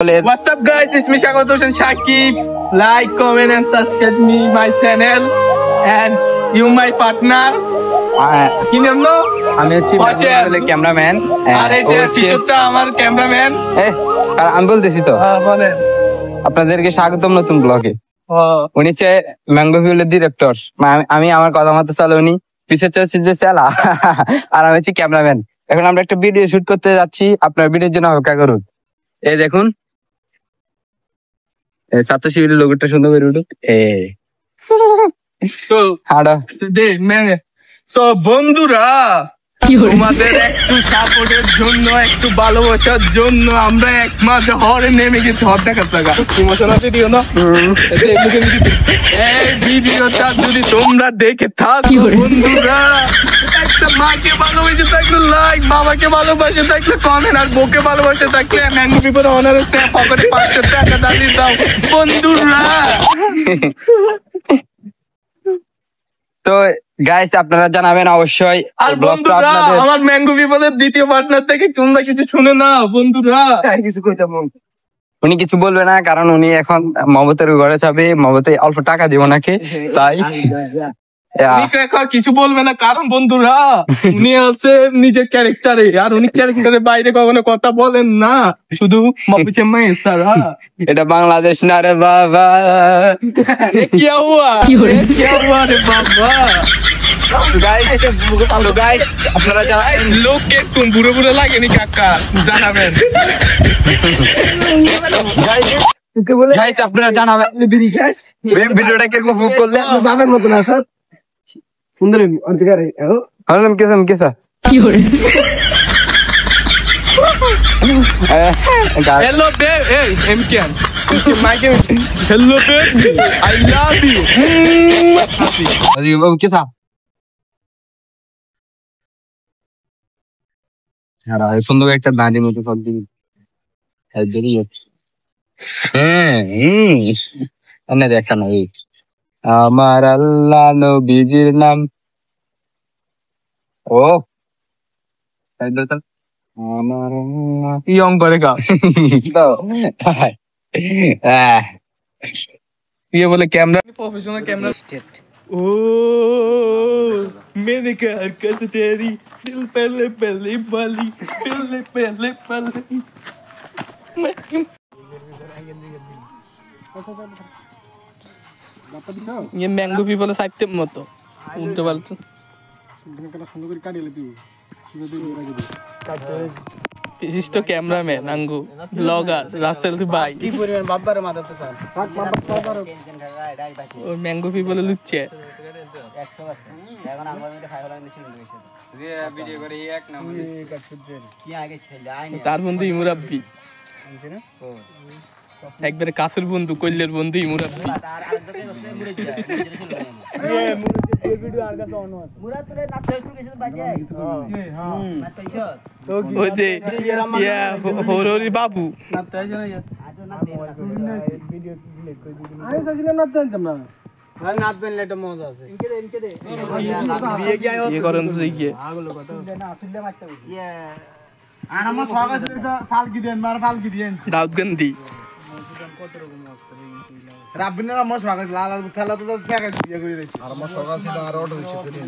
What's up guys, it's me Shagot Hossain Shakib. Like, comment and subscribe me my channel and you my partner. কি নাম no? আমি হচ্ছি cameraman আর এই যে পিছনটা আমার ক্যামেরাম্যান। আমি বলতেছি তো বলেন। আপনাদেরকে স্বাগতম নতুন ব্লগে। উনি হচ্ছে ম্যাঙ্গো ভিউলের ডিরেক্টর। আমি আমার কথা মতো চালে, উনি পিছিয়ে চলছে যে চালা আর আমি হচ্ছি ক্যামেরাম্যান। এখন আমরা একটা ভিডিও শুট করতে যাচ্ছি, আপনার ভিডিওর জন্য অপেক্ষা করুন। এই দেখুন ছাত্র শিবিরের লোগোটা সুন্দর করে উঠুক। তো বন্ধুরা, তোমাদের একটু সাপোর্টের জন্য, একটু ভালোবাসার জন্য আমরা এক মাস হরে নেমে গেছি। হর দেখার জায়গা ইমোশনাল ভিডিও না, এই ভিডিওটা যদি তোমরা দেখে থাকো বন্ধুরা, একটা মাকে ভালোবাসে থাকলে লাইক, বাবাকে ভালোবাসে থাকলে কমেন্ট, আর বউকে ভালোবাসে থাকলে ম্যাঙ্গো পিপলের অনারে পকেটে 500 টাকা দাঁড়িয়ে দাও বন্ধুরা। তো গাইস আপনারা জানাবেন অবশ্যই। আর বন্ধুরা, আমার ম্যাঙ্গো পিপলের দ্বিতীয় পার্টনার থেকে তোমরা কিছু শুনে নাও বন্ধুরা। কিছু কইতাম, উনি কিছু বলবে না, কারণ উনি এখন মমতার ঘরে যাবে। মমতা অল্প টাকা দিব নাকি, তাই কিছু বলবে না, কারণ বন্ধুরা উনি আছে নিজের ক্যারেক্টারে, আর উনি ক্যারেক্টারের বাইরে কখনো কথা বলেন না, শুধু এটা বাংলাদেশ না রে বাবা। রে বাবা, আপনারা লোককে একটু বুড়ো বুড়ো লাগেনি কাকা, জানাবেন। আপনারা জানাবেন ভিডিওটা কিরকম উপভোগ করলে। বাবার মতন আছে সুন্দর অন্ধকারে কেসা Hello babe, hey MKN, hello babe, I love you. কেসা সুন্দর একটা দাঁড়িয়ে মতো সব দিন দেখা না। আমার আল্লাহ নবীজির নাম ও আমার ইয়ং করে গা ये बोले कैमरा प्रोफेशनल कैमरा। ओ मैंने क्या हरकत तेरी, दिल पहले पहले वाली, पहले पहले पहले। ये मैंगो पीपल साइड मतो उल्टे पाल्टे বিশিষ্ট ক্যামেরাম্যান আঙ্গু ব্লগার রাসেল ভাই ওই ম্যাঙ্গো পিপলে লুচ্ছে তার বন্ধু ইমুরাব্বি, একবারে কাছের বন্ধু, কল্যের বন্ধু ইমুরাব্বি। বাবু দাউদগন্দি রাব্বিনের আমার স্বাগত লাল আর খেলা তো ফেকা দিয়ে করে আর আমার সকাল ছিল আর অটো রিকশা করে